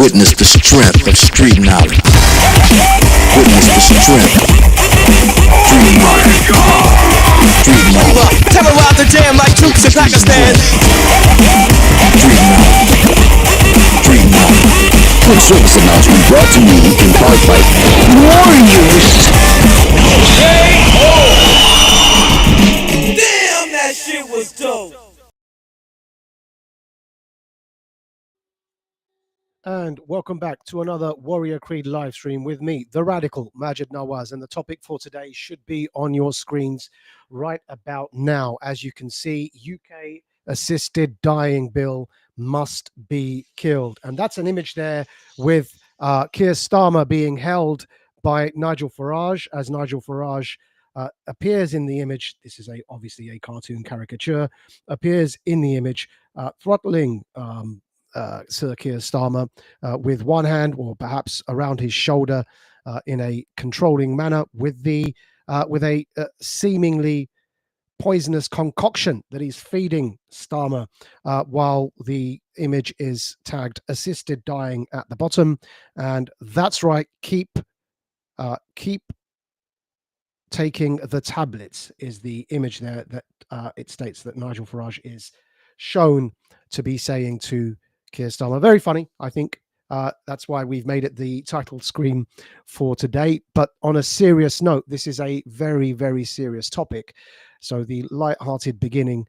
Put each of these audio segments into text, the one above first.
Witness the strength of street knowledge. Witness the strength of street knowledge. Street knowledge. Terrorize the jam like troops in Pakistan. Street knowledge. Street knowledge. Quick service announcement brought to you in part by Warriors. Damn, that shit was dope. And welcome back to another Warrior Creed live stream with me, the radical Majid Nawaz. And the topic for today should be on your screens right about now. As you can see, UK assisted dying bill must be killed. And that's an image there with Keir Starmer being held by Nigel Farage, as Nigel Farage appears in the image. This is obviously a cartoon caricature, appears in the image, throttling Sir Keir Starmer with one hand, or perhaps around his shoulder, in a controlling manner, with a seemingly poisonous concoction that he's feeding Starmer, while the image is tagged "assisted dying" at the bottom. And that's right, keep taking the tablets is the image there that it states that Nigel Farage is shown to be saying to Keir Starmer. Very funny, I think. That's why we've made it the title screen for today. But on a serious note, this is a very, very serious topic. So the light-hearted beginning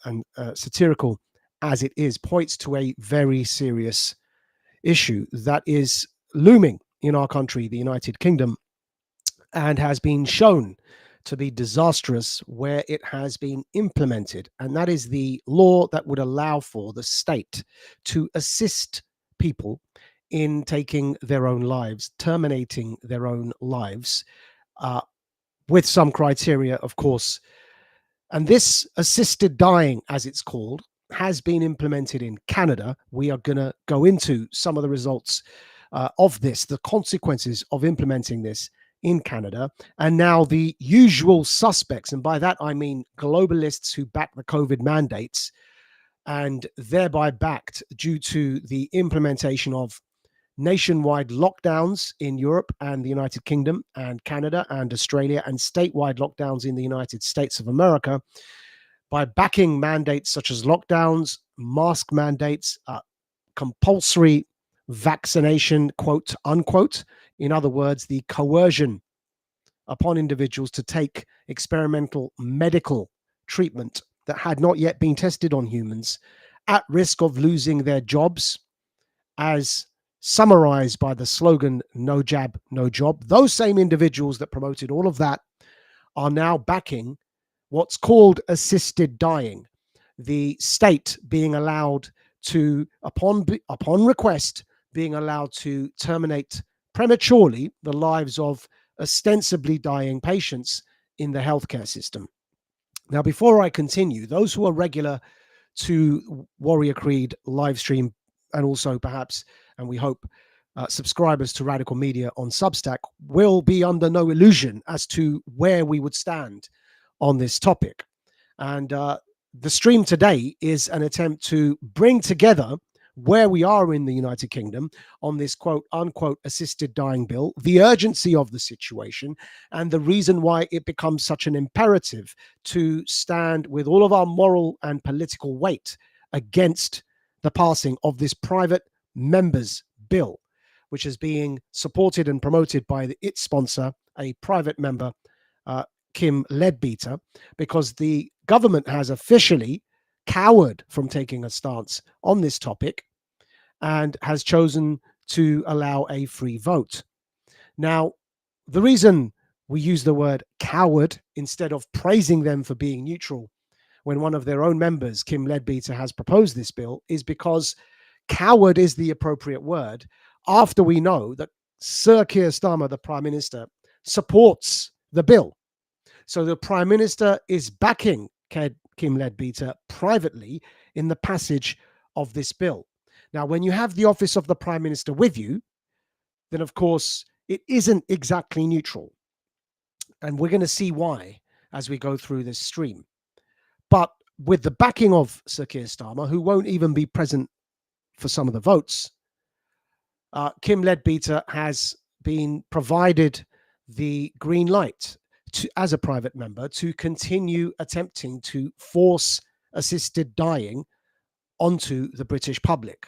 and satirical as it is points to a very serious issue that is looming in our country, the United Kingdom, and has been shown to be disastrous where it has been implemented. And that is the law that would allow for the state to assist people in taking their own lives, terminating their own lives, with some criteria, of course. And this assisted dying, as it's called, has been implemented in Canada. We are going to go into some of the results of this, the consequences of implementing this in Canada. And now the usual suspects, and by that I mean globalists who back the COVID mandates and thereby backed due to the implementation of nationwide lockdowns in Europe and the United Kingdom and Canada and Australia, and statewide lockdowns in the United States of America, by backing mandates such as lockdowns, mask mandates, compulsory vaccination, quote unquote. In other words, the coercion upon individuals to take experimental medical treatment that had not yet been tested on humans, at risk of losing their jobs, as summarized by the slogan, "No jab, no job." Those same individuals that promoted all of that are now backing what's called assisted dying, the state being allowed to, upon request, being allowed to terminate prematurely the lives of ostensibly dying patients in the healthcare system. Now, before I continue, those who are regular to Warrior Creed live stream, and also perhaps, and we hope, subscribers to Radical Media on Substack, will be under no illusion as to where we would stand on this topic. And the stream today is an attempt to bring together where we are in the United Kingdom on this quote unquote assisted dying bill, the urgency of the situation, and the reason why it becomes such an imperative to stand with all of our moral and political weight against the passing of this private members bill, which is being supported and promoted by its sponsor, a private member, Kim Leadbeater, because the government has officially cowered from taking a stance on this topic and has chosen to allow a free vote. Now, the reason we use the word coward instead of praising them for being neutral when one of their own members, Kim Leadbeater, has proposed this bill is because coward is the appropriate word after we know that Sir Keir Starmer, the Prime Minister, supports the bill. So the Prime Minister is backing Kim Leadbeater privately in the passage of this bill. Now, when you have the office of the Prime Minister with you, then of course it isn't exactly neutral. And we're going to see why as we go through this stream. But with the backing of Sir Keir Starmer, who won't even be present for some of the votes, Kim Leadbeater has been provided the green light as a private member to continue attempting to force assisted dying onto the British public.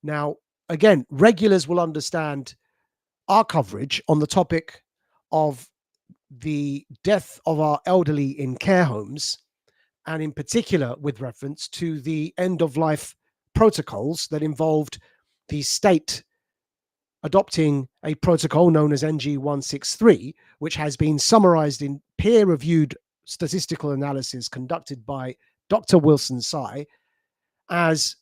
Now, again, regulars will understand our coverage on the topic of the death of our elderly in care homes, and in particular with reference to the end-of-life protocols that involved the state adopting a protocol known as NG163, which has been summarized in peer-reviewed statistical analysis conducted by Dr. Wilson Tsai as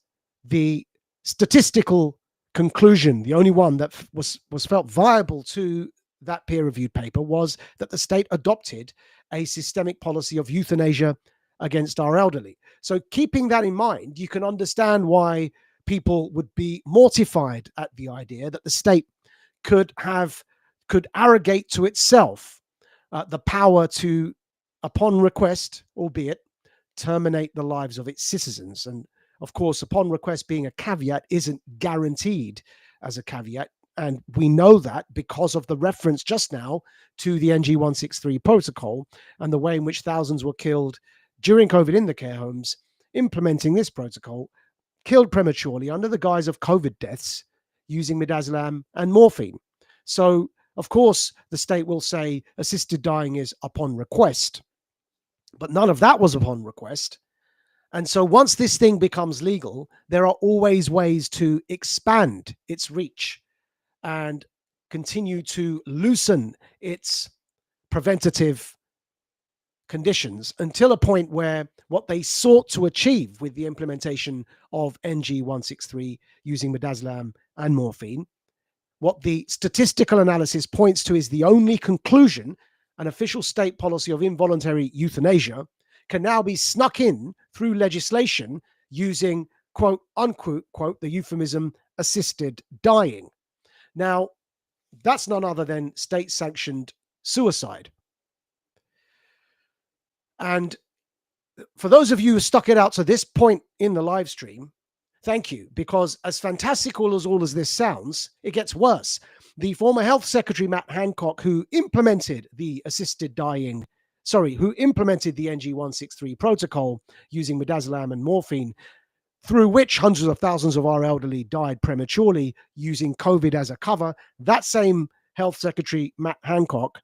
the statistical conclusion. The only one that was felt viable to that peer-reviewed paper was that the state adopted a systemic policy of euthanasia against our elderly. So keeping that in mind, you can understand why people would be mortified at the idea that the state could arrogate to itself the power to, upon request, albeit, terminate the lives of its citizens. And of course, upon request being a caveat isn't guaranteed as a caveat. And we know that because of the reference just now to the NG163 protocol and the way in which thousands were killed during COVID in the care homes. Implementing this protocol killed prematurely under the guise of COVID deaths using midazolam and morphine. So, of course, the state will say assisted dying is upon request, but none of that was upon request. And so once this thing becomes legal, there are always ways to expand its reach and continue to loosen its preventative conditions until a point where what they sought to achieve with the implementation of NG163 using midazolam and morphine, what the statistical analysis points to is the only conclusion, an official state policy of involuntary euthanasia, can now be snuck in through legislation using, quote, unquote, quote, the euphemism assisted dying. Now, that's none other than state-sanctioned suicide. And for those of you who stuck it out to this point in the live stream, thank you, because as fantastical as all of this sounds, it gets worse. The former Health Secretary, Matt Hancock, who implemented the who implemented the NG163 protocol using midazolam and morphine, through which hundreds of thousands of our elderly died prematurely using COVID as a cover, that same Health Secretary, Matt Hancock,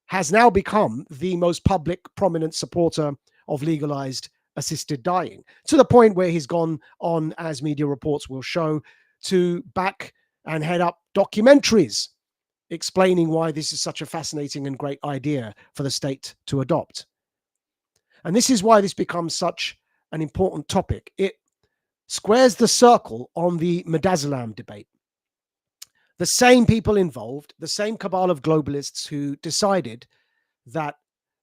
has now become the most public, prominent supporter of legalized assisted dying, to the point where he's gone on, as media reports will show, to back and head up documentaries explaining why this is such a fascinating and great idea for the state to adopt. And this is why this becomes such an important topic. It squares the circle on the midazolam debate. The same people involved, the same cabal of globalists who decided that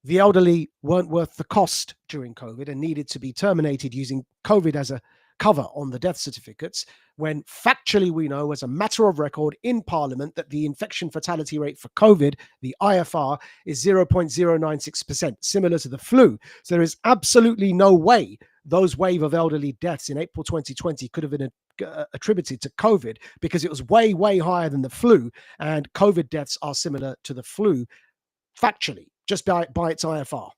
the elderly weren't worth the cost during COVID and needed to be terminated using COVID as a cover on the death certificates, when factually we know as a matter of record in Parliament that the infection fatality rate for COVID, the IFR, is 0.096%, similar to the flu. So there is absolutely no way those wave of elderly deaths in April 2020 could have been attributed to COVID, because it was way, way higher than the flu, and COVID deaths are similar to the flu factually, just by its IFR.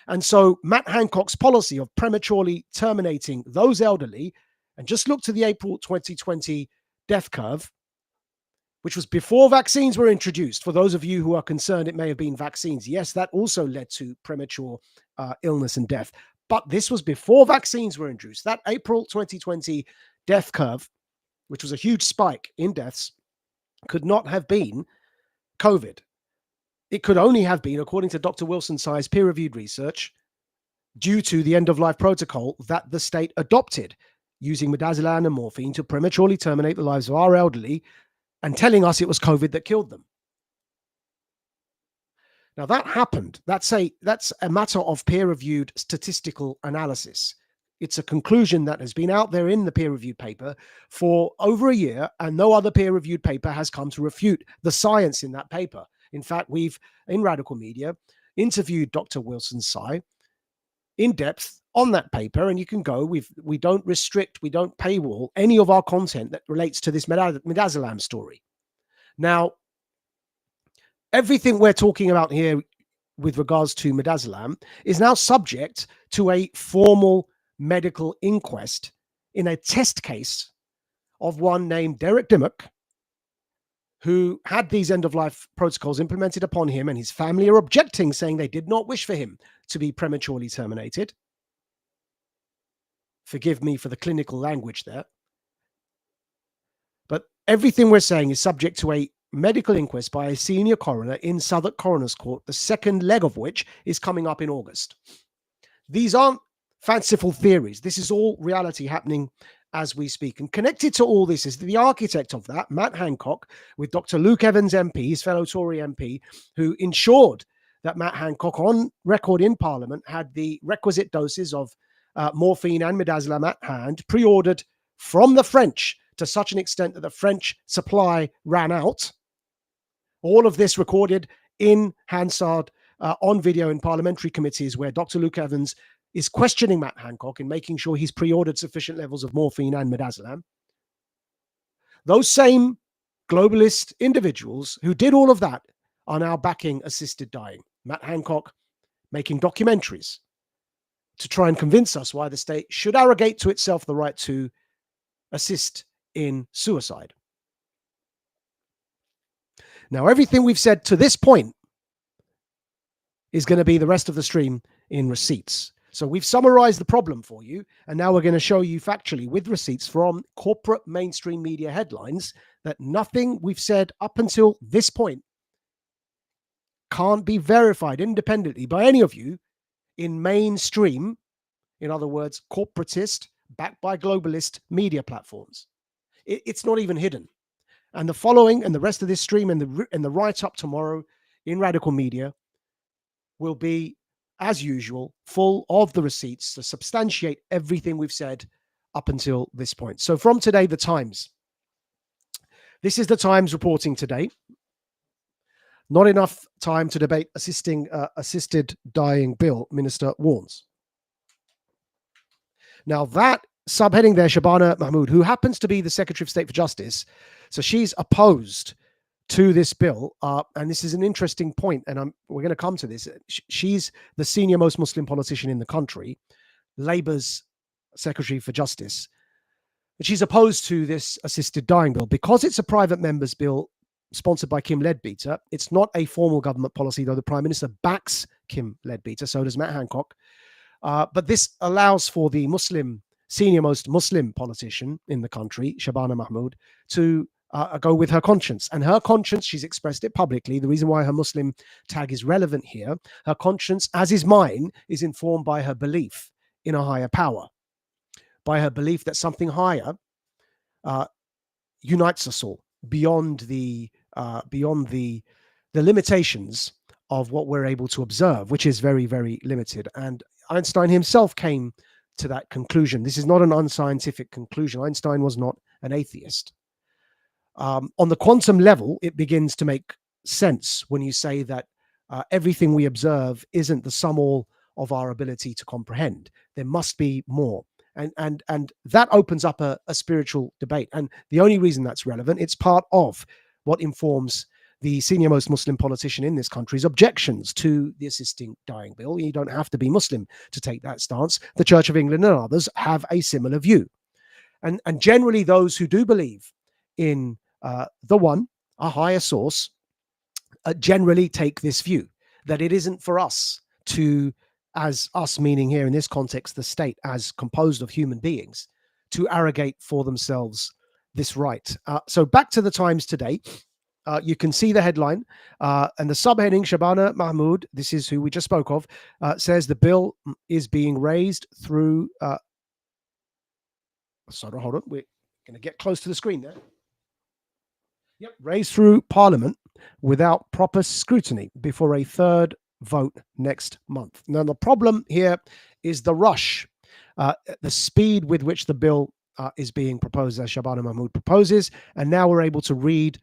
And so Matt Hancock's policy of prematurely terminating those elderly, and just look to the April 2020 death curve, which was before vaccines were introduced. For those of you who are concerned it may have been vaccines, yes, that also led to premature illness and death. But this was before vaccines were introduced. That April 2020 death curve, which was a huge spike in deaths, could not have been COVID. It could only have been, according to Dr. Wilson Tsai's peer-reviewed research, due to the end-of-life protocol that the state adopted using midazolam and morphine to prematurely terminate the lives of our elderly, and telling us it was COVID that killed them. Now that happened. That's a matter of peer-reviewed statistical analysis. It's a conclusion that has been out there in the peer-reviewed paper for over a year, and no other peer-reviewed paper has come to refute the science in that paper. In fact, we've, in Radical Media, interviewed Dr. Wilson Tsai in depth on that paper, and you can go. We don't restrict, we don't paywall any of our content that relates to this Midazolam story. Now, everything we're talking about here with regards to Midazolam is now subject to a formal medical inquest in a test case of one named Derek Dimmock, who had these end-of-life protocols implemented upon him, and his family are objecting, saying they did not wish for him to be prematurely terminated. Forgive me for the clinical language there. But everything we're saying is subject to a medical inquest by a senior coroner in Southwark Coroner's Court, the second leg of which is coming up in August. These aren't fanciful theories. This is all reality happening as we speak. And connected to all this is the architect of that, Matt Hancock, with Dr. Luke Evans MP, his fellow Tory MP, who ensured that Matt Hancock, on record in Parliament, had the requisite doses of morphine and midazolam at hand, pre-ordered from the French to such an extent that the French supply ran out. All of this recorded in Hansard on video in parliamentary committees, where Dr. Luke Evans is questioning Matt Hancock and making sure he's pre-ordered sufficient levels of morphine and midazolam. Those same globalist individuals who did all of that are now backing assisted dying. Matt Hancock making documentaries to try and convince us why the state should arrogate to itself the right to assist in suicide. Now, everything we've said to this point is going to be the rest of the stream in receipts. So we've summarized the problem for you, and now we're going to show you factually with receipts from corporate mainstream media headlines that nothing we've said up until this point can't be verified independently by any of you in mainstream, in other words, corporatist, backed by globalist media platforms. It's not even hidden. And the following and the rest of this stream and the write-up tomorrow in Radical Media will be, as usual, full of the receipts to substantiate everything we've said up until this point. So from today, the Times. This is the Times reporting today. Not enough time to debate assisted dying bill, Minister warns. Now that subheading there, Shabana Mahmood, who happens to be the Secretary of State for Justice, so she's opposed to this bill, and this is an interesting point, and we're going to come to this. She's the senior most Muslim politician in the country, Labour's Secretary for Justice, and she's opposed to this assisted dying bill because it's a private member's bill sponsored by Kim Leadbeater. It's not a formal government policy, though the Prime Minister backs Kim Leadbeater, so does Matt Hancock. But this allows for the senior most Muslim politician in the country, Shabana Mahmood, to go with her conscience. And her conscience, she's expressed it publicly. The reason why her Muslim tag is relevant here, her conscience, as is mine, is informed by her belief in a higher power, by her belief that something higher unites us all beyond the limitations of what we're able to observe, which is very, very limited. And Einstein himself came to that conclusion. This is not an unscientific conclusion. Einstein was not an atheist. On the quantum level, it begins to make sense when you say that everything we observe isn't the sum all of our ability to comprehend. There must be more. And that opens up a spiritual debate. And the only reason that's relevant, it's part of what informs the senior most Muslim politician in this country's objections to the assisting dying bill. You don't have to be Muslim to take that stance. The Church of England and others have a similar view. And generally those who do believe in the one, a higher source, generally take this view that it isn't for us to, as us meaning here in this context, the state as composed of human beings, to arrogate for themselves this right. So back to the Times today. You can see the headline and the subheading, Shabana Mahmood, this is who we just spoke of, says the bill is being raised through... sorry, hold on. We're going to get close to the screen there. Yep, raised through Parliament without proper scrutiny before a third vote next month. Now, the problem here is the rush, the speed with which the bill is being proposed, as Shabana Mahmood proposes. And now we're able to read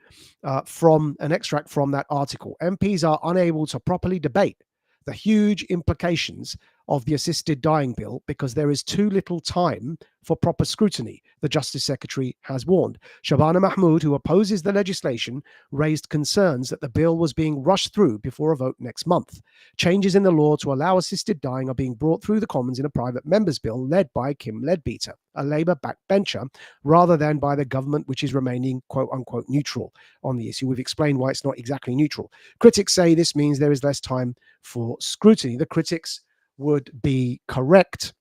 from an extract from that article. MPs are unable to properly debate the huge implications of the assisted dying bill because there is too little time for proper scrutiny, the Justice Secretary has warned. Shabana Mahmood, who opposes the legislation, raised concerns that the bill was being rushed through before a vote next month. Changes in the law to allow assisted dying are being brought through the Commons in a private member's bill led by Kim Leadbeater, a Labour backbencher, rather than by the government, which is remaining quote-unquote neutral on the issue. We've explained why it's not exactly neutral. Critics say this means there is less time for scrutiny. The critics would be correct.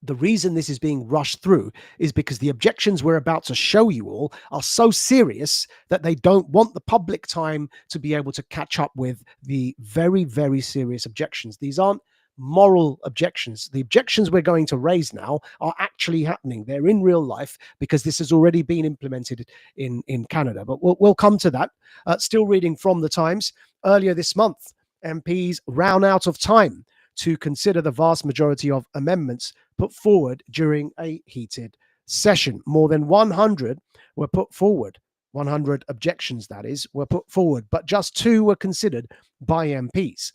The reason this is being rushed through is because the objections we're about to show you all are so serious that they don't want the public time to be able to catch up with the very, very serious objections. These aren't moral objections. The objections we're going to raise now are actually happening. They're in real life because this has already been implemented in Canada. But we'll come to that. Still reading from the Times. Earlier this month, MPs ran out of time to consider the vast majority of amendments put forward during a heated session. More than 100 were put forward. 100 objections, that is, were put forward, but just 2 were considered by MPs.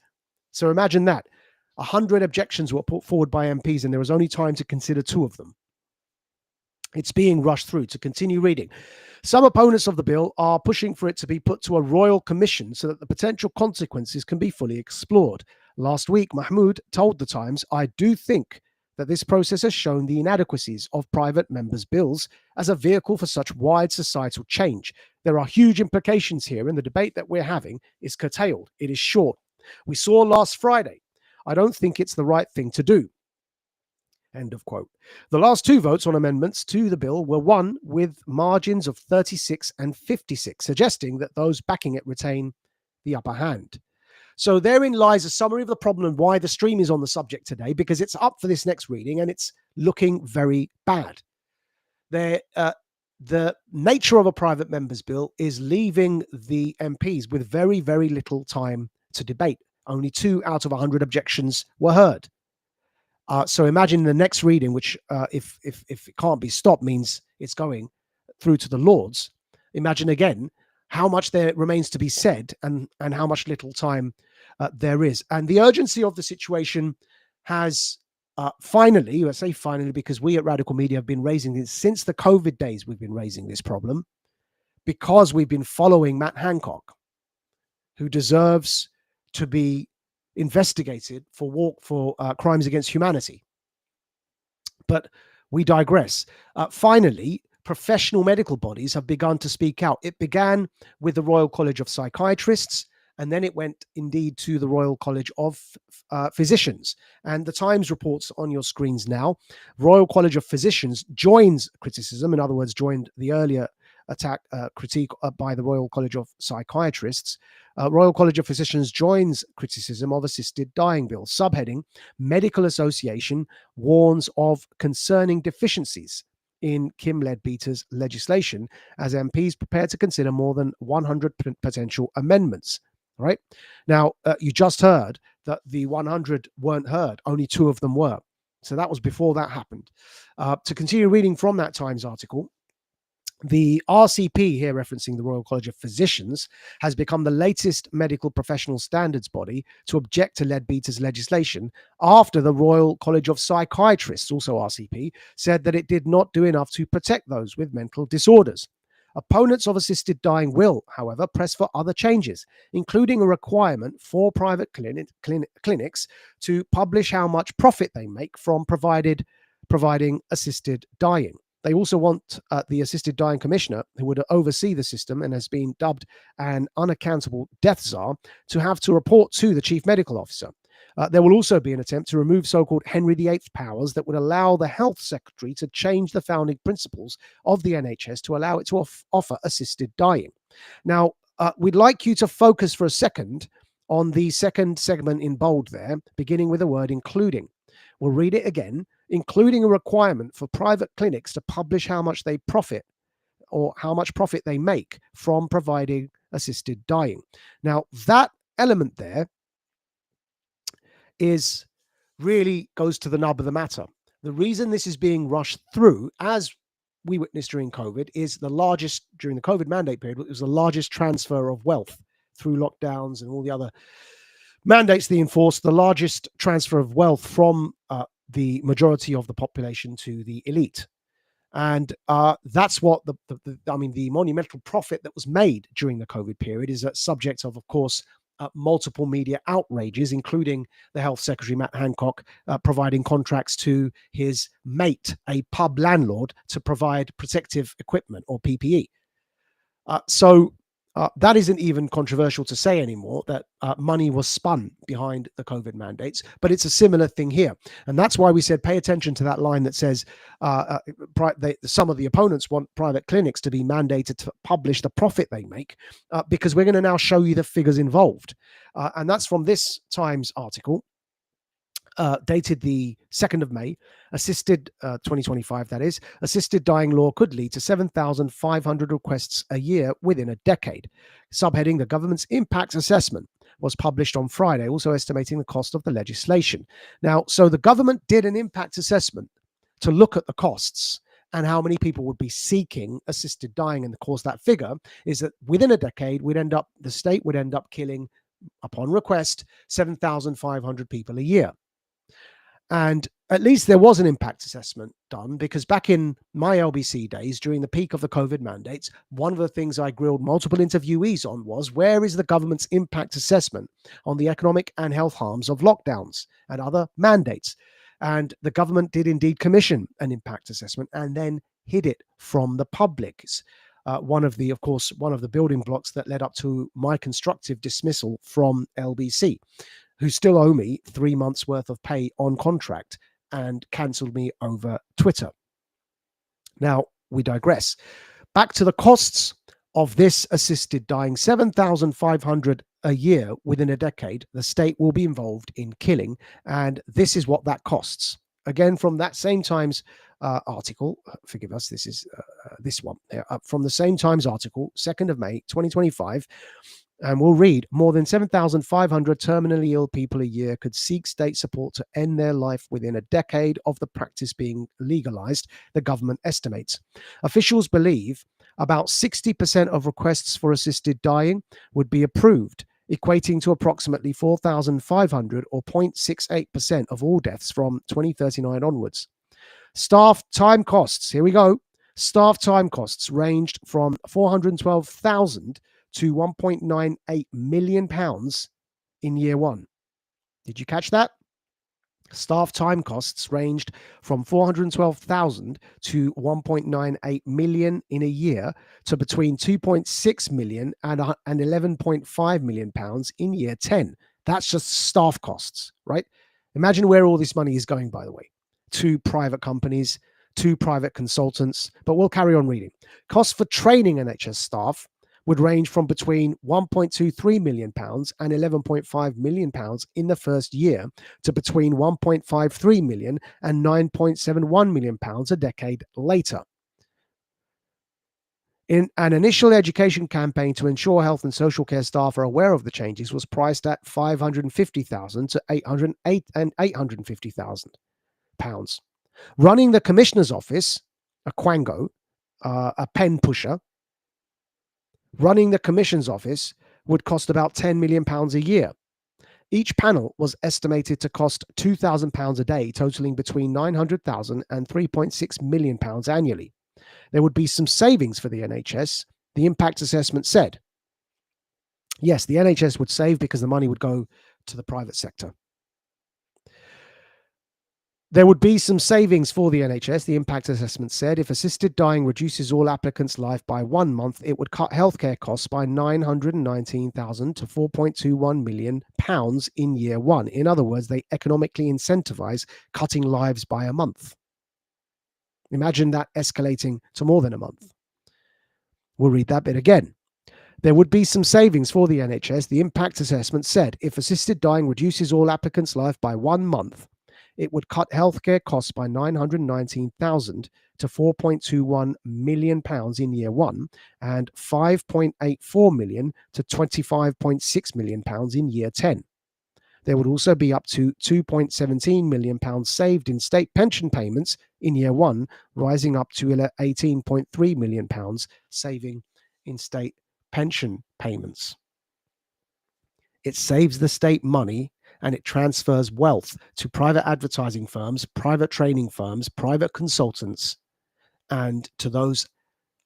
So imagine that. 100 objections were put forward by MPs, and there was only time to consider 2 of them. It's being rushed through. To continue reading, some opponents of the bill are pushing for it to be put to a royal commission so that the potential consequences can be fully explored. Last week, Mahmood told The Times, "I do think that this process has shown the inadequacies of private members' bills as a vehicle for such wide societal change. There are huge implications here, and the debate that we're having is curtailed. It is short. We saw last Friday. I don't think it's the right thing to do." End of quote. The last 2 votes on amendments to the bill were won with margins of 36 and 56, suggesting that those backing it retain the upper hand. So therein lies a summary of the problem and why the stream is on the subject today, because it's up for this next reading and it's looking very bad. The nature of a private member's bill is leaving the MPs with very, very little time to debate. Only 2 out of 100 objections were heard. So imagine the next reading, which if it can't be stopped means it's going through to the Lords. Imagine again how much there remains to be said and how much little time there is. And the urgency of the situation has finally, I say finally because we at Radical Media have been raising this since the COVID days. We've been raising this problem because we've been following Matt Hancock, who deserves to be investigated for crimes against humanity. But we digress. Finally, professional medical bodies have begun to speak out. It began with the Royal College of Psychiatrists, and then it went indeed to the Royal College of Physicians. And the Times reports on your screens now. Royal College of Physicians joins criticism, in other words, joined the earlier critique by the Royal College of Psychiatrists. Royal College of Physicians joins criticism of assisted dying bill. Subheading, Medical Association warns of concerning deficiencies in Kim Leadbeater's legislation as MPs prepare to consider more than 100 potential amendments. Right now, you just heard that the 100 weren't heard. Only 2 of them were. So that was before that happened. To continue reading from that Times article, the RCP, here referencing the Royal College of Physicians, has become the latest medical professional standards body to object to Leadbeater's legislation after the Royal College of Psychiatrists, also RCP, said that it did not do enough to protect those with mental disorders. Opponents of assisted dying will, however, press for other changes, including a requirement for private clinics to publish how much profit they make from providing assisted dying. They also want the Assisted Dying Commissioner, who would oversee the system and has been dubbed an unaccountable death czar, to have to report to the Chief Medical Officer. There will also be an attempt to remove so-called Henry VIII powers that would allow the Health Secretary to change the founding principles of the NHS to allow it to offer assisted dying. Now, we'd like you to focus for a second on the second segment in bold there, beginning with the word including. We'll read it again. Including a requirement for private clinics to publish how much they profit or how much profit they make from providing assisted dying. Now, that element there is really goes to the nub of the matter. The reason this is being rushed through, as we witnessed during COVID, is the largest, during the COVID mandate period, it was the largest transfer of wealth through lockdowns and all the other mandates the enforce the largest transfer of wealth from the majority of the population to the elite. And that's what the monumental profit that was made during the COVID period is a subject of course, multiple media outrages, including the Health Secretary, Matt Hancock, providing contracts to his mate, a pub landlord, to provide protective equipment or PPE. So that isn't even controversial to say anymore, that money was spun behind the COVID mandates, but it's a similar thing here. And that's why we said pay attention to that line that says some of the opponents want private clinics to be mandated to publish the profit they make, because we're going to now show you the figures involved. And that's from this Times article. Dated the 2nd of May, 2025, that is, assisted dying law could lead to 7,500 requests a year within a decade. Subheading, the government's impact assessment was published on Friday, also estimating the cost of the legislation. Now, so the government did an impact assessment to look at the costs and how many people would be seeking assisted dying. And of course, that figure is that within a decade, the state would end up killing, upon request, 7,500 people a year. And at least there was an impact assessment done, because back in my LBC days, during the peak of the COVID mandates, one of the things I grilled multiple interviewees on was, where is the government's impact assessment on the economic and health harms of lockdowns and other mandates? And the government did indeed commission an impact assessment and then hid it from the public. One of the building blocks that led up to my constructive dismissal from LBC, who still owe me 3 months worth of pay on contract and cancelled me over Twitter. Now, we digress. Back to the costs of this assisted dying, 7,500 a year within a decade, the state will be involved in killing. And this is what that costs. Again, from that same Times article, forgive us, this is this one, from the same Times article, 2nd of May, 2025, and we'll read, more than 7,500 terminally ill people a year could seek state support to end their life within a decade of the practice being legalized, the government estimates. Officials believe about 60% of requests for assisted dying would be approved, equating to approximately 4,500 or 0.68% of all deaths from 2039 onwards. Staff time costs, here we go. Staff time costs ranged from 412,000 to 1.98 million pounds in year one. Did you catch that? Staff time costs ranged from 412,000 to 1.98 million in a year to between 2.6 million and 11.5 million pounds in year 10. That's just staff costs, right? Imagine where all this money is going, by the way, to private companies, to private consultants, but we'll carry on reading. Costs for training NHS staff would range from between 1.23 million pounds and 11.5 million pounds in the first year to between 1.53 million and 9.71 million pounds a decade later. In an initial education campaign to ensure health and social care staff are aware of the changes was priced at 550,000 to 850,000 pounds. Running the Commissioner's office, a quango, a pen pusher, running the Commission's office would cost about £10 million a year. Each panel was estimated to cost £2,000 a day, totaling between £900,000 and £3.6 million annually. There would be some savings for the NHS, the impact assessment said. Yes, the NHS would save because the money would go to the private sector. There would be some savings for the NHS, the impact assessment said. If assisted dying reduces all applicants' life by 1 month, it would cut healthcare costs by £919,000 to £4.21 million in year one. In other words, they economically incentivize cutting lives by a month. Imagine that escalating to more than a month. We'll read that bit again. There would be some savings for the NHS, the impact assessment said. If assisted dying reduces all applicants' life by 1 month, it would cut healthcare costs by £919,000 to £4.21 million in year one and £5.84 million to £25.6 million in year 10. There would also be up to £2.17 million saved in state pension payments in year one, rising up to £18.3 million saving in state pension payments. it saves the state money, and it transfers wealth to private advertising firms, private training firms, private consultants, and to those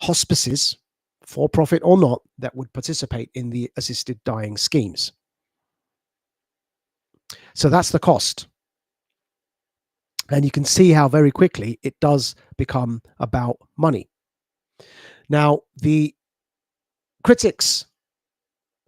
hospices, for profit or not, that would participate in the assisted dying schemes. So that's the cost. And you can see how very quickly it does become about money. Now, the critics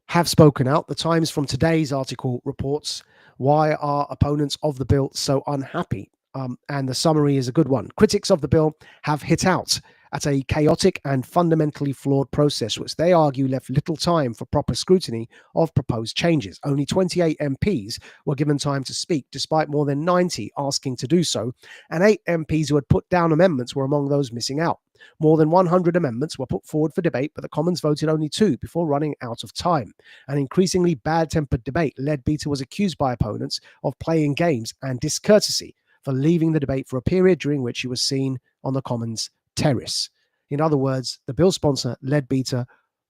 have spoken out. The Times from today's article reports, why are opponents of the bill so unhappy? And the summary is a good one. Critics of the bill have hit out at a chaotic and fundamentally flawed process, which they argue left little time for proper scrutiny of proposed changes. Only 28 MPs were given time to speak, despite more than 90 asking to do so, and 8 MPs who had put down amendments were among those missing out. More than 100 amendments were put forward for debate, but the Commons voted only 2 before running out of time. An increasingly bad-tempered debate. Leadbeater was accused by opponents of playing games and discourtesy for leaving the debate for a period during which he was seen on the Commons terrace. In other words, the bill sponsor, Leadbeater,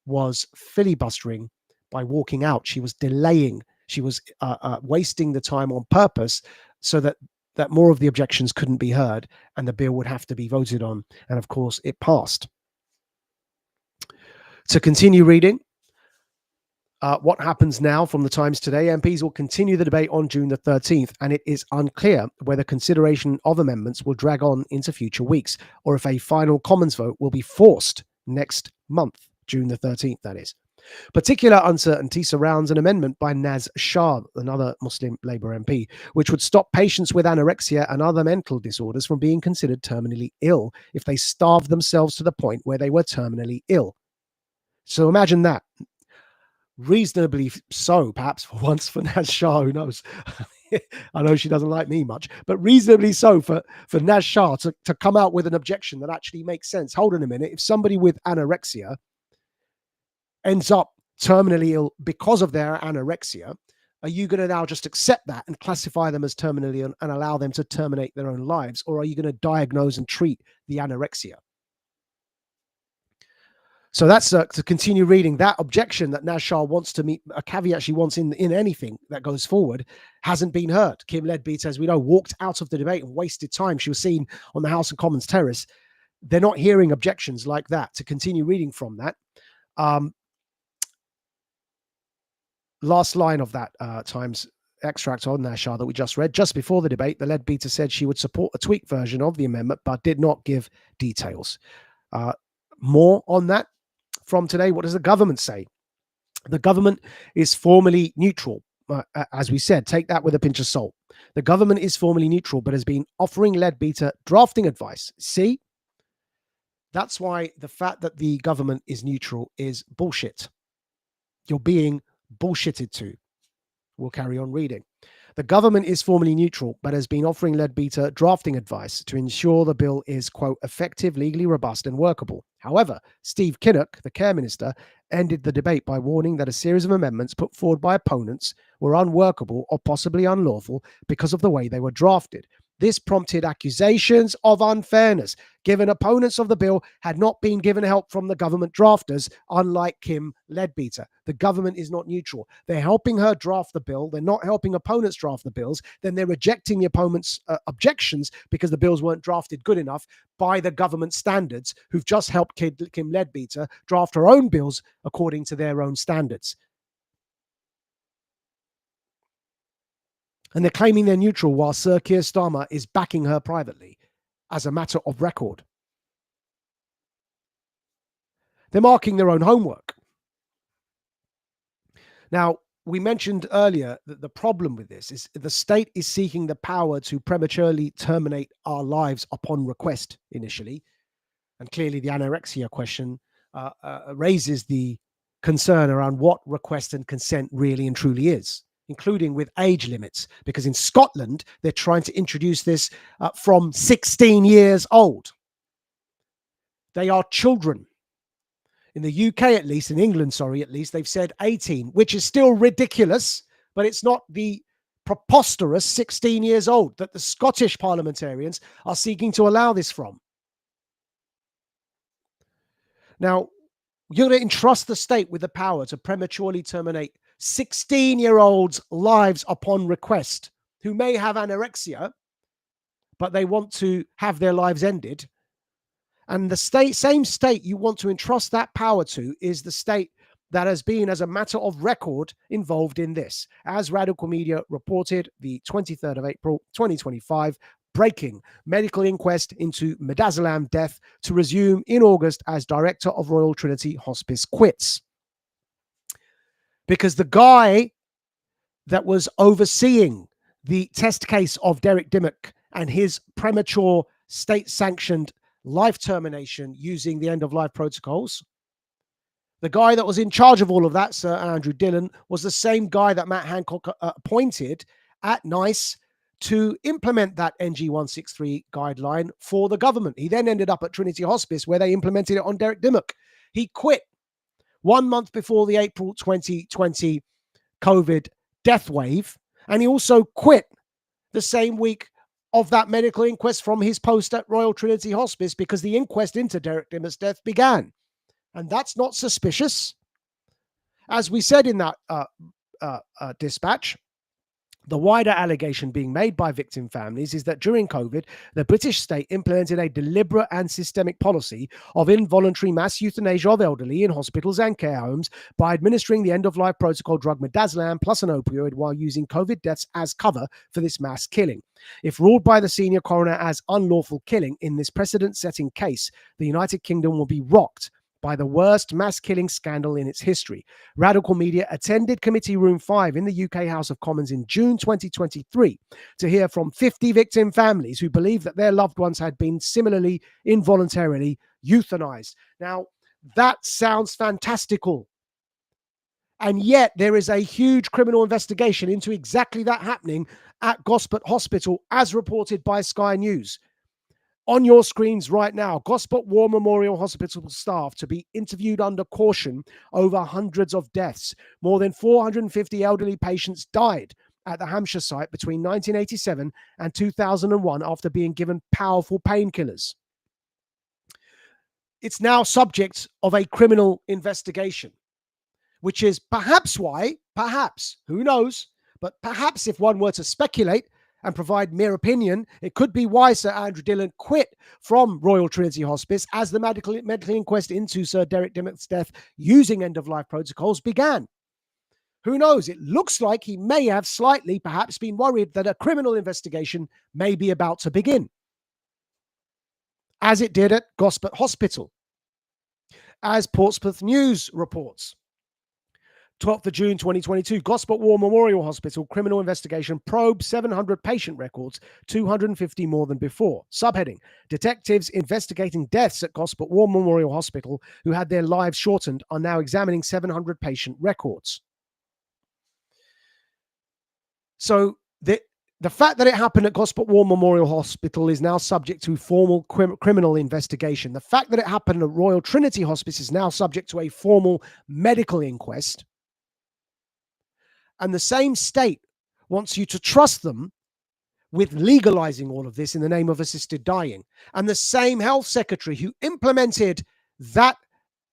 was filibustering by walking out. She was delaying. She was wasting the time on purpose so that more of the objections couldn't be heard and the bill would have to be voted on. And of course, it passed. To continue reading, what happens now from the Times today? MPs will continue the debate on June the 13th, and it is unclear whether consideration of amendments will drag on into future weeks, or if a final Commons vote will be forced next month, June the 13th, that is. Particular uncertainty surrounds an amendment by Naz Shah, another Muslim Labour MP, which would stop patients with anorexia and other mental disorders from being considered terminally ill if they starved themselves to the point where they were terminally ill. So imagine that. Reasonably so, perhaps for once, for Naz Shah, who knows? I know she doesn't like me much, but reasonably so for Naz Shah to come out with an objection that actually makes sense. Hold on a minute. If somebody with anorexia ends up terminally ill because of their anorexia, are you going to now just accept that and classify them as terminally ill and allow them to terminate their own lives? Or are you going to diagnose and treat the anorexia? So that's to continue reading. That objection that Naz Shah wants to meet, a caveat she wants in anything that goes forward, hasn't been heard. Kim Leadbeater, as we know, walked out of the debate and wasted time. She was seen on the House of Commons terrace. They're not hearing objections like that. To continue reading from that, last line of that Times extract on Naz Shah that we just read. Just before the debate, the Leadbeater said she would support a tweaked version of the amendment, but did not give details. More on that from today. What does the government say? The government is formally neutral. As we said, take that with a pinch of salt. The government is formally neutral, but has been offering Leadbeater drafting advice. See? That's why the fact that the government is neutral is bullshit. You're being bullshitted to. We'll carry on reading. The government is formally neutral, but has been offering Leadbeater drafting advice to ensure the bill is, quote, effective, legally robust and workable. However, Steve Kinnock, the Care Minister, ended the debate by warning that a series of amendments put forward by opponents were unworkable or possibly unlawful because of the way they were drafted. This prompted accusations of unfairness, given opponents of the bill had not been given help from the government drafters, unlike Kim Leadbeater. The government is not neutral. They're helping her draft the bill. They're not helping opponents draft the bills. Then they're rejecting the opponents' objections because the bills weren't drafted good enough by the government standards, who've just helped Kim Leadbeater draft her own bills according to their own standards. And they're claiming they're neutral while Sir Keir Starmer is backing her privately as a matter of record. They're marking their own homework. Now, we mentioned earlier that the problem with this is the state is seeking the power to prematurely terminate our lives upon request initially. And clearly the anorexia question raises the concern around what request and consent really and truly is, including with age limits, because in Scotland, they're trying to introduce this from 16 years old. They are children. In the UK, at least, in England, sorry, at least, they've said 18, which is still ridiculous, but it's not the preposterous 16 years old that the Scottish parliamentarians are seeking to allow this from. Now, you're going to entrust the state with the power to prematurely terminate 16-year-olds' lives upon request who may have anorexia, but they want to have their lives ended. And the same state you want to entrust that power to is the state that has been, as a matter of record, involved in this. As Radical Media reported the 23rd of April, 2025, breaking medical inquest into Midazolam death to resume in August as director of Royal Trinity Hospice quits. Because the guy that was overseeing the test case of Derek Dimmock and his premature state-sanctioned life termination using the end-of-life protocols, the guy that was in charge of all of that, Sir Andrew Dillon, was the same guy that Matt Hancock appointed at NICE to implement that NG163 guideline for the government. He then ended up at Trinity Hospice where they implemented it on Derek Dimmock. He quit 1 month before the April 2020 COVID death wave, and he also quit the same week of that medical inquest from his post at Royal Trinity Hospice because the inquest into Derek Dimmock's death began. And that's not suspicious. As we said in that dispatch, the wider allegation being made by victim families is that during COVID, the British state implemented a deliberate and systemic policy of involuntary mass euthanasia of elderly in hospitals and care homes by administering the end-of-life protocol drug midazolam plus an opioid while using COVID deaths as cover for this mass killing. If ruled by the senior coroner as unlawful killing in this precedent-setting case, the United Kingdom will be rocked by the worst mass killing scandal in its history. Radical Media attended Committee Room 5 in the UK House of Commons in June 2023 to hear from 50 victim families who believe that their loved ones had been similarly involuntarily euthanized. Now, that sounds fantastical. And yet there is a huge criminal investigation into exactly that happening at Gosport Hospital, as reported by Sky News. On your screens right now, Gosport War Memorial Hospital staff to be interviewed under caution over hundreds of deaths. More than 450 elderly patients died at the Hampshire site between 1987 and 2001 after being given powerful painkillers. It's now subject of a criminal investigation, which is perhaps why, who knows, but perhaps if one were to speculate and provide mere opinion, it could be why Sir Andrew Dillon quit from Royal Trinity Hospice as the medical inquest into Sir Derek Dimmock's death using end-of-life protocols began. Who knows? It looks like he may have slightly perhaps been worried that a criminal investigation may be about to begin, as it did at Gosport Hospital. As Portsmouth News reports, 12th of June 2022, Gosport War Memorial Hospital criminal investigation probes 700 patient records, 250 more than before. Subheading: detectives investigating deaths at Gosport War Memorial Hospital who had their lives shortened are now examining 700 patient records. So the fact that it happened at Gosport War Memorial Hospital is now subject to formal criminal investigation. The fact that it happened at Royal Trinity Hospice is now subject to a formal medical inquest. And the same state wants you to trust them with legalizing all of this in the name of assisted dying. And the same health secretary who implemented that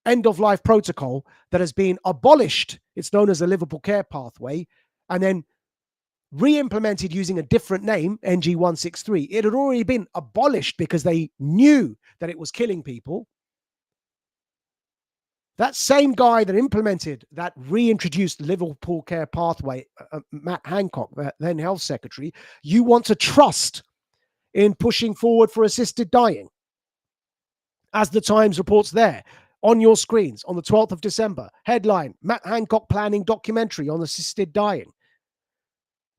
end-of-life protocol that has been abolished, it's known as the Liverpool Care Pathway, and then re-implemented using a different name, NG163. It had already been abolished because they knew that it was killing people. That same guy that implemented that reintroduced Liverpool Care Pathway, Matt Hancock, then health secretary, you want to trust in pushing forward for assisted dying. As the Times reports there, on your screens, on the 12th of December, headline, Matt Hancock planning documentary on assisted dying.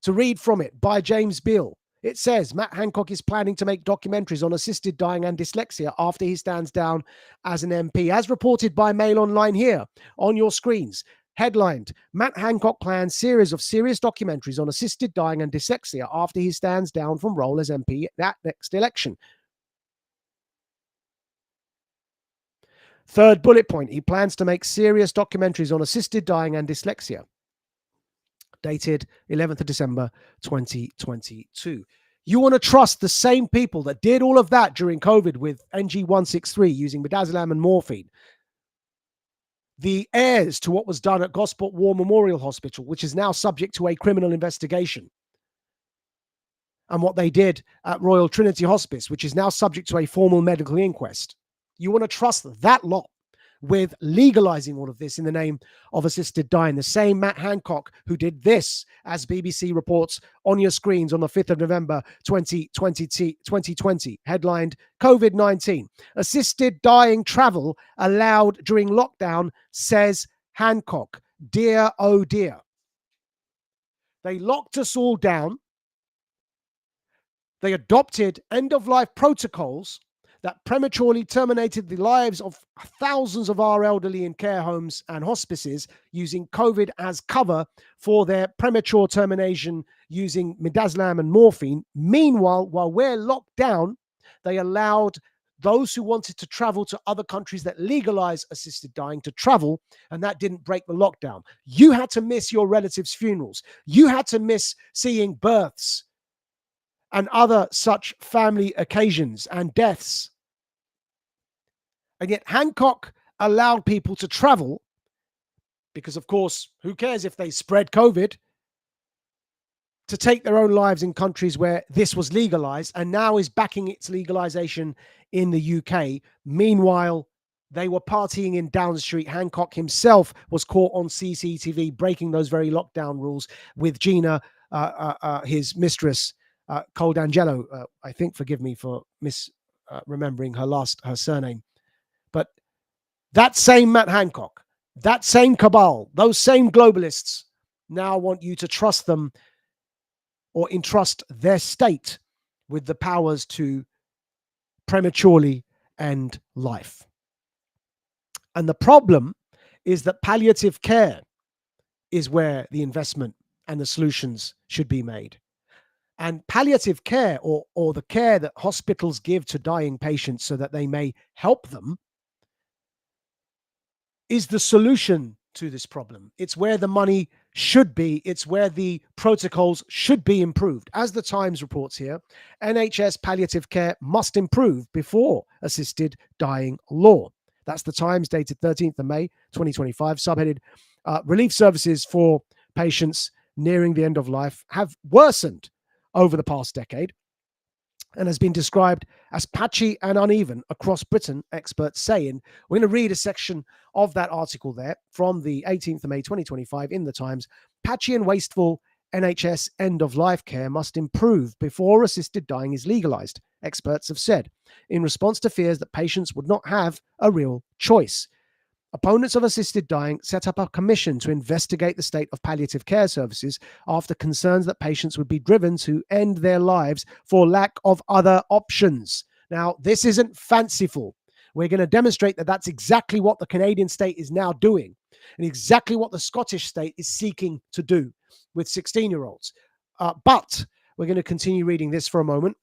To read from it by James Beale, it says Matt Hancock is planning to make documentaries on assisted dying and dyslexia after he stands down as an MP. As reported by Mail Online here on your screens, headlined, Matt Hancock plans series of serious documentaries on assisted dying and dyslexia after he stands down from role as MP at next election. Third bullet point, he plans to make serious documentaries on assisted dying and dyslexia. Dated 11th of December 2022. You want to trust the same people that did all of that during COVID with NG163 using midazolam and morphine. the heirs to what was done at Gosport War Memorial Hospital, which is now subject to a criminal investigation, and what they did at Royal Trinity Hospice, which is now subject to a formal medical inquest. You want to trust that lot with legalizing all of this in the name of assisted dying. The same Matt Hancock who did this, as BBC reports on your screens on the 5th of November 2020, headlined COVID-19. Assisted dying travel allowed during lockdown, says Hancock. Dear, oh dear. They locked us all down. They adopted end-of-life protocols that prematurely terminated the lives of thousands of our elderly in care homes and hospices, using COVID as cover for their premature termination using midazolam and morphine. Meanwhile, while we're locked down, they allowed those who wanted to travel to other countries that legalize assisted dying to travel, and that didn't break the lockdown. You had to miss your relatives' funerals. You had to miss seeing births and other such family occasions and deaths. And yet Hancock allowed people to travel because, of course, who cares if they spread COVID, to take their own lives in countries where this was legalized, and now is backing its legalization in the UK. Meanwhile, they were partying in Downing Street. Hancock himself was caught on CCTV breaking those very lockdown rules with Gina, his mistress, Cole D'Angelo, I think, forgive me for remembering her surname. But that same Matt Hancock, that same cabal, those same globalists now want you to trust them or entrust their state with the powers to prematurely end life. And the problem is that palliative care is where the investment and the solutions should be made. And palliative care, or the care that hospitals give to dying patients so that they may help them, is the solution to this problem. It's where the money should be. It's where the protocols should be improved. As the Times reports here, NHS palliative care must improve before assisted dying law. That's the Times, dated 13th of May, 2025, subheaded, relief services for patients nearing the end of life have worsened over the past decade and has been described as patchy and uneven across Britain, experts say. And we're going to read a section of that article there from the 18th of May 2025 in the Times. Patchy and wasteful NHS end-of-life care must improve before assisted dying is legalized, experts have said, in response to fears that patients would not have a real choice. Opponents of assisted dying set up a commission to investigate the state of palliative care services after concerns that patients would be driven to end their lives for lack of other options. Now, this isn't fanciful. We're going to demonstrate that that's exactly what the Canadian state is now doing, and exactly what the Scottish state is seeking to do with 16-year-olds. But we're going to continue reading this for a moment.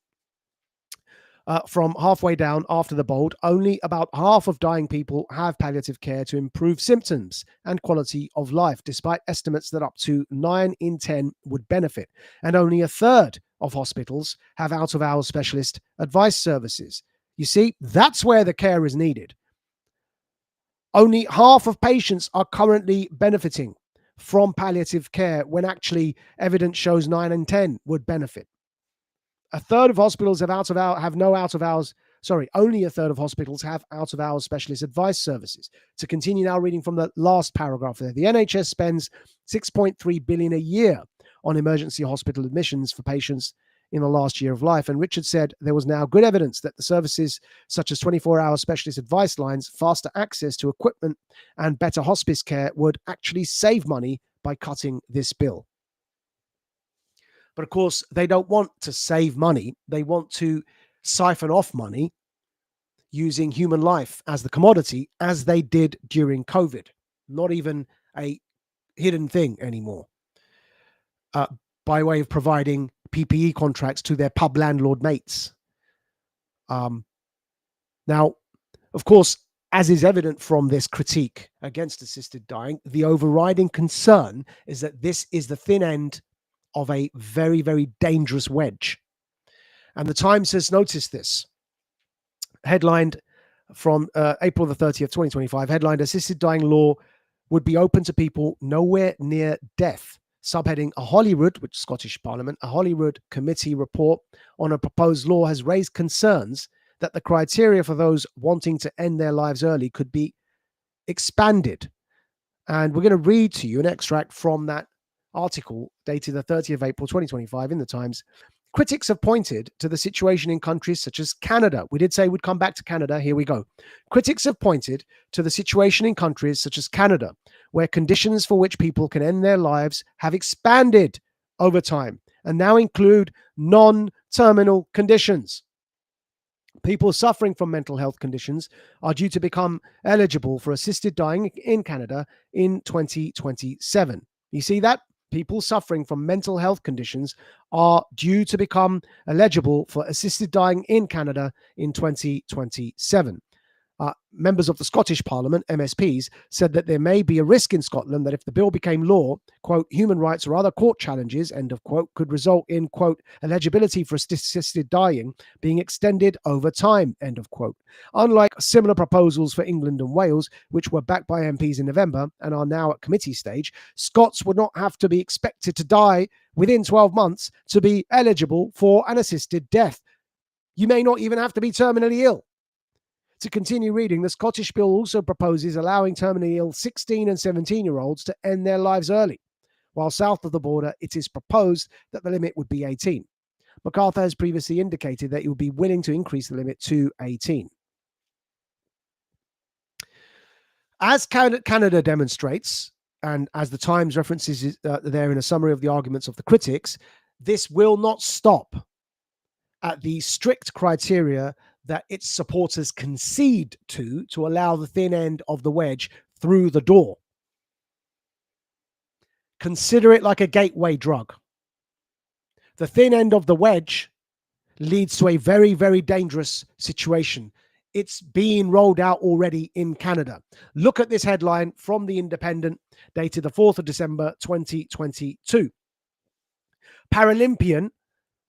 From halfway down after the bold, only about half of dying people have palliative care to improve symptoms and quality of life, despite estimates that up to 9 in 10 would benefit. And only a third of hospitals have out-of-hours specialist advice services. You see, that's where the care is needed. Only half of patients are currently benefiting from palliative care when actually evidence shows 9 in 10 would benefit. A third of hospitals only a third of hospitals have out-of-hours specialist advice services. To continue now reading from the last paragraph there, the NHS spends $6.3 billion a year on emergency hospital admissions for patients in the last year of life. And Richard said there was now good evidence that the services such as 24-hour specialist advice lines, faster access to equipment, and better hospice care would actually save money by cutting this bill. But of course, they don't want to save money. They want to siphon off money using human life as the commodity, as they did during COVID. Not even a hidden thing anymore. By way of providing PPE contracts to their pub landlord mates. Now, of course, as is evident from this critique against assisted dying, the overriding concern is that this is the thin end of a very, very dangerous wedge. And the Times has noticed this. Headlined, from April the 30th, 2025, headlined Assisted Dying Law would be open to people nowhere near death. Subheading, a Holyrood, which is Scottish Parliament, a Holyrood committee report on a proposed law has raised concerns that the criteria for those wanting to end their lives early could be expanded. And we're going to read to you an extract from that article dated the 30th of April 2025 in the Times. Critics have pointed to the situation in countries such as Canada. We did say we'd come back to Canada. Here we go. Critics have pointed to the situation in countries such as Canada, where conditions for which people can end their lives have expanded over time and now include non-terminal conditions. People suffering from mental health conditions are due to become eligible for assisted dying in Canada in 2027. You see that? People suffering from mental health conditions are due to become eligible for assisted dying in Canada in 2027. Members of the Scottish Parliament, MSPs, said that there may be a risk in Scotland that if the bill became law, quote, human rights or other court challenges, end of quote, could result in, quote, eligibility for assisted dying being extended over time, end of quote. Unlike similar proposals for England and Wales, which were backed by MPs in November and are now at committee stage, Scots would not have to be expected to die within 12 months to be eligible for an assisted death. You may not even have to be terminally ill. To continue reading, the Scottish bill also proposes allowing terminally ill 16 and 17-year-olds to end their lives early, while south of the border it is proposed that the limit would be 18. MacArthur has previously indicated that he would be willing to increase the limit to 18. As Canada demonstrates, and as the Times references there in a summary of the arguments of the critics, this will not stop at the strict criteria that its supporters concede to allow the thin end of the wedge through the door. Consider it like a gateway drug. The thin end of the wedge leads to a very, very dangerous situation. It's being rolled out already in Canada. Look at this headline from The Independent, dated the 4th of December, 2022. Paralympian,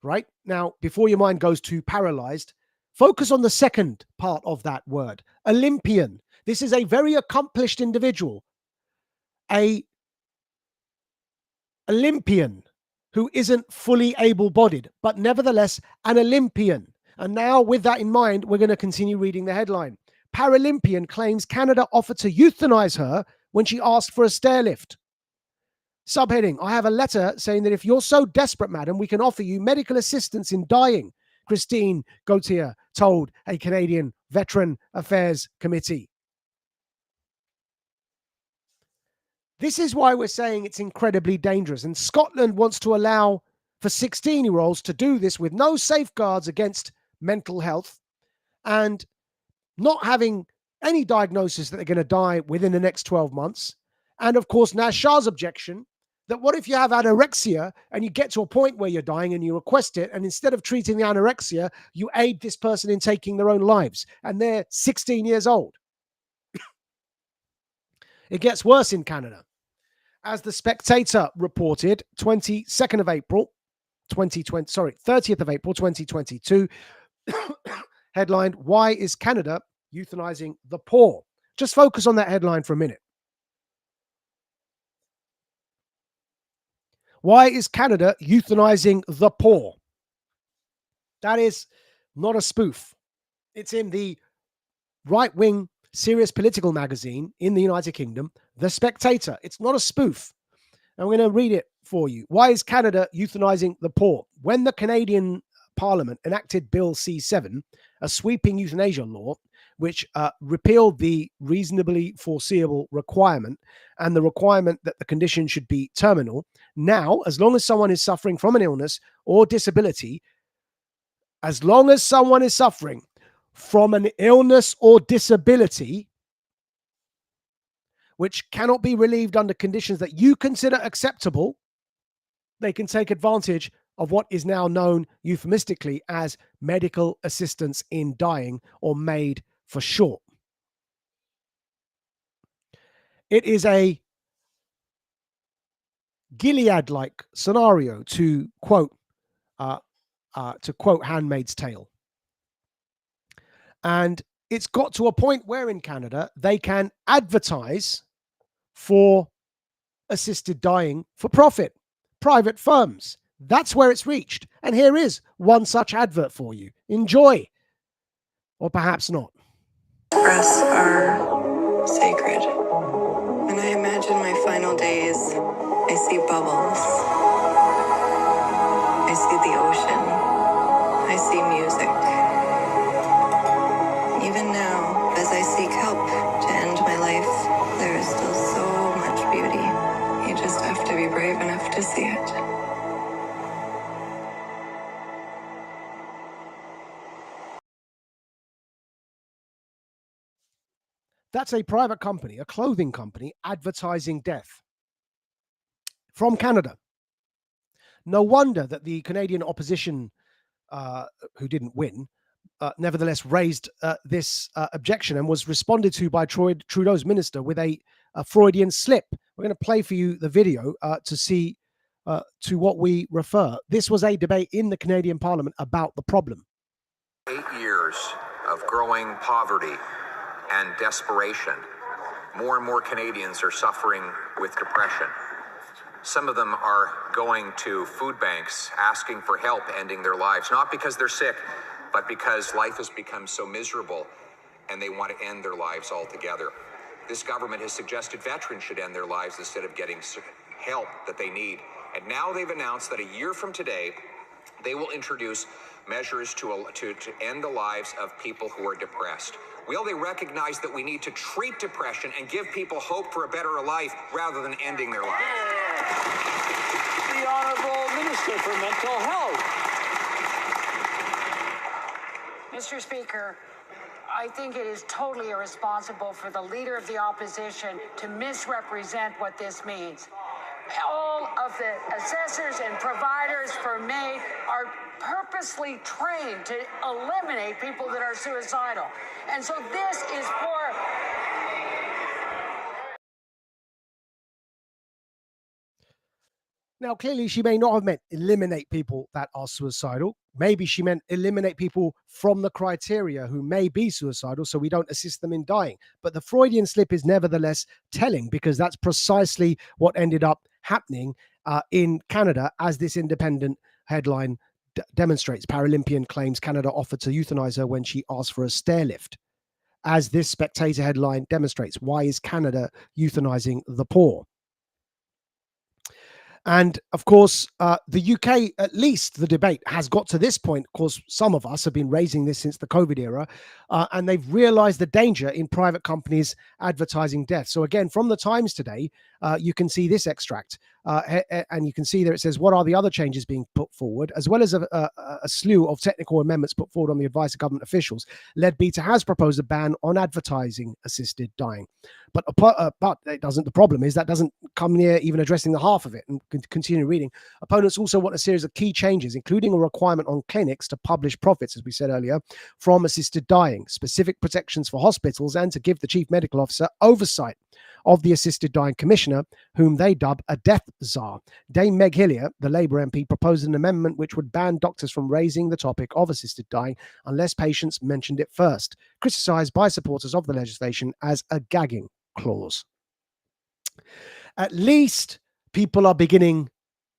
right? Now, before your mind goes too paralyzed, focus on the second part of that word, Olympian. This is a very accomplished individual, a Olympian who isn't fully able-bodied, but nevertheless an Olympian. And now with that in mind, we're going to continue reading the headline. Paralympian claims Canada offered to euthanize her when she asked for a stair lift. Subheading, I have a letter saying that if you're so desperate, madam, we can offer you medical assistance in dying, Christine Gauthier told a Canadian Veteran Affairs Committee. This is why we're saying it's incredibly dangerous. And Scotland wants to allow for 16-year-olds to do this with no safeguards against mental health and not having any diagnosis that they're going to die within the next 12 months. And of course, Naz Shah's objection that what if you have anorexia and you get to a point where you're dying and you request it, and instead of treating the anorexia, you aid this person in taking their own lives, and they're 16 years old. It gets worse in Canada. As the Spectator reported, 30th of April 2022, headlined, Why is Canada euthanizing the poor? Just focus on that headline for a minute. Why is Canada euthanizing the poor? That is not a spoof. It's in the right-wing serious political magazine in the United Kingdom, The Spectator. It's not a spoof. I'm going to read it for you. Why is Canada euthanizing the poor? When the Canadian Parliament enacted Bill C7, a sweeping euthanasia law, which repealed the reasonably foreseeable requirement and the requirement that the condition should be terminal. Now, as long as someone is suffering from an illness or disability, as long as someone is suffering from an illness or disability, which cannot be relieved under conditions that you consider acceptable, they can take advantage of what is now known euphemistically as medical assistance in dying, or MAID for short. It is a Gilead-like scenario, to quote Handmaid's Tale. And it's got to a point where in Canada they can advertise for assisted dying for profit. Private firms. That's where it's reached. And here is one such advert for you. Enjoy. Or perhaps not. Breaths are sacred. When I imagine my final days, I see bubbles. I see the ocean. I see music. Even now, as I seek help to end my life, there is still so much beauty. You just have to be brave enough to see it. That's a private company, a clothing company, advertising death from Canada. No wonder that the Canadian opposition, who didn't win, nevertheless raised this objection and was responded to by Trudeau's minister with a Freudian slip. We're going to play for you the video to see to what we refer. This was a debate in the Canadian Parliament about the problem. 8 years of growing poverty and desperation. More and more Canadians are suffering with depression. Some of them are going to food banks asking for help ending their lives, not because they're sick, but because life has become so miserable and they want to end their lives altogether. This government has suggested veterans should end their lives instead of getting help that they need. And now they've announced that a year from today, they will introduce measures to end the lives of people who are depressed. Will they recognize that we need to treat depression and give people hope for a better life rather than ending their lives? The Honourable Minister for Mental Health. Mr. Speaker, I think it is totally irresponsible for the Leader of the Opposition to misrepresent what this means. All of the assessors and providers for MAID are purposely trained to eliminate people that are suicidal. And so this is for... Now, clearly, she may not have meant eliminate people that are suicidal. Maybe she meant eliminate people from the criteria who may be suicidal, so we don't assist them in dying. But the Freudian slip is nevertheless telling, because that's precisely what ended up happening in Canada, as this independent headline demonstrates. Paralympian claims Canada offered to euthanize her when she asked for a stair lift. As this Spectator headline demonstrates, why is Canada euthanizing the poor? And of course, the UK, at least the debate has got to this point. Of course, some of us have been raising this since the COVID era, and they've realized the danger in private companies advertising death. So again, from the Times today, you can see this extract, and you can see there it says, what are the other changes being put forward, as well as a slew of technical amendments put forward on the advice of government officials. Leadbeater has proposed a ban on advertising assisted dying. But it doesn't. The problem is that doesn't come near even addressing the half of it. And continue reading. Opponents also want a series of key changes, including a requirement on clinics to publish profits, as we said earlier, from assisted dying, specific protections for hospitals, and to give the chief medical officer oversight of the assisted dying commissioner, whom they dub a death czar. Dame Meg Hillier, the Labour MP, proposed an amendment which would ban doctors from raising the topic of assisted dying unless patients mentioned it first, criticised by supporters of the legislation as a gagging clause. At least people are beginning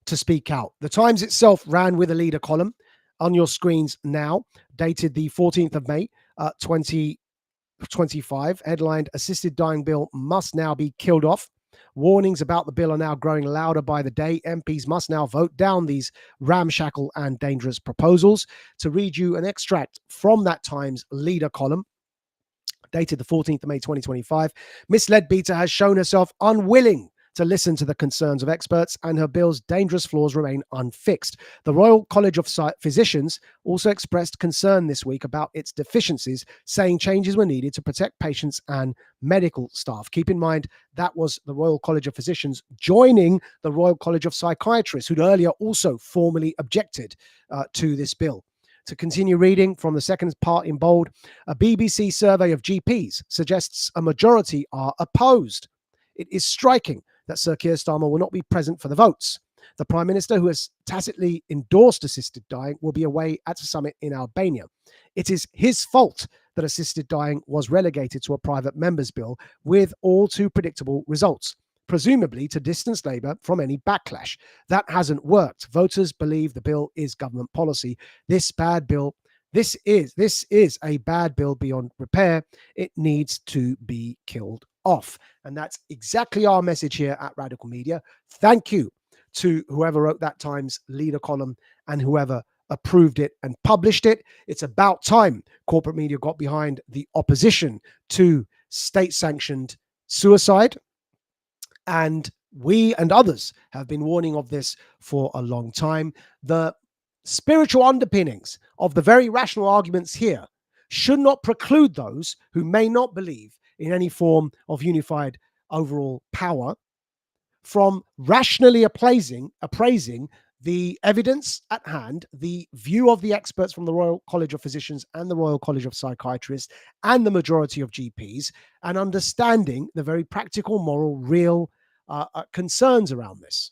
to speak out. The Times itself ran with a leader column on your screens now, dated the 14th of May, 2025, headlined, "Assisted Dying Bill Must Now Be Killed Off." Warnings about the bill are now growing louder by the day. MPs must now vote down these ramshackle and dangerous proposals. To read you an extract from that Times leader column, dated the 14th of May 2025, Miss Leadbeater has shown herself unwilling to listen to the concerns of experts, and her bill's dangerous flaws remain unfixed. The Royal College of Physicians also expressed concern this week about its deficiencies, saying changes were needed to protect patients and medical staff. Keep in mind, that was the Royal College of Physicians joining the Royal College of Psychiatrists, who'd earlier also formally objected to this bill. To continue reading from the second part in bold, a BBC survey of GPs suggests a majority are opposed. It is striking that Sir Keir Starmer will not be present for the votes. The Prime Minister, who has tacitly endorsed assisted dying, will be away at a summit in Albania. It is his fault that assisted dying was relegated to a private member's bill with all too predictable results, presumably to distance Labour from any backlash. That hasn't worked. Voters believe the bill is government policy. This is a bad bill beyond repair. It needs to be killed off. And that's exactly our message here at Radical Media. Thank you to whoever wrote that Times leader column and whoever approved it and published it. It's about time corporate media got behind the opposition to state-sanctioned suicide. And we and others have been warning of this for a long time. The spiritual underpinnings of the very rational arguments here should not preclude those who may not believe in any form of unified overall power from rationally appraising the evidence at hand, the view of the experts from the Royal College of Physicians and the Royal College of Psychiatrists and the majority of GPs, and understanding the very practical, moral, real concerns around this.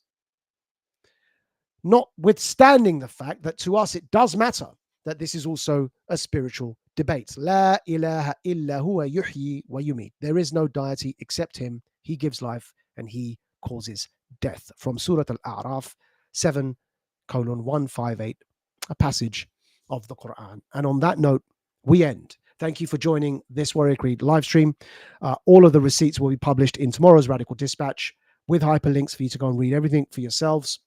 Notwithstanding the fact that to us it does matter that this is also a spiritual debate. La ilaha illa huwa yuhyi wa yumit. There is no deity except him. He gives life and he causes death. From Surah Al-A'raf 7:158, a passage of the Quran. And on that note, we end. Thank you for joining this Warrior Creed live stream. All of the receipts will be published in tomorrow's Radical Dispatch with hyperlinks for you to go and read everything for yourselves.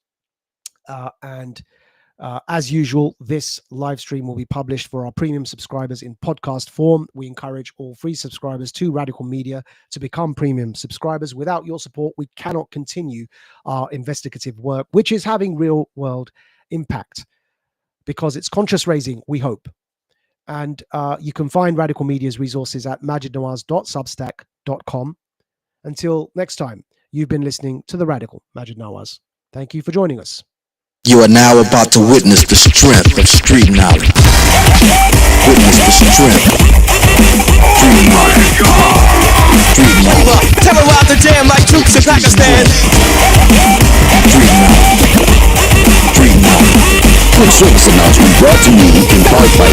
As usual, this live stream will be published for our premium subscribers in podcast form. We encourage all free subscribers to Radical Media to become premium subscribers. Without your support, we cannot continue our investigative work, which is having real world impact because it's conscious raising, we hope. And you can find Radical Media's resources at majidnawaz.substack.com. Until next time, you've been listening to The Radical Majid Nawaz. Thank you for joining us. You are now about to witness the strength of street knowledge. Witness the strength. Street knowledge. Street knowledge. Terrorize the jam like troops in Pakistan. Street knowledge. Street knowledge. Quick service announcement brought to you in part by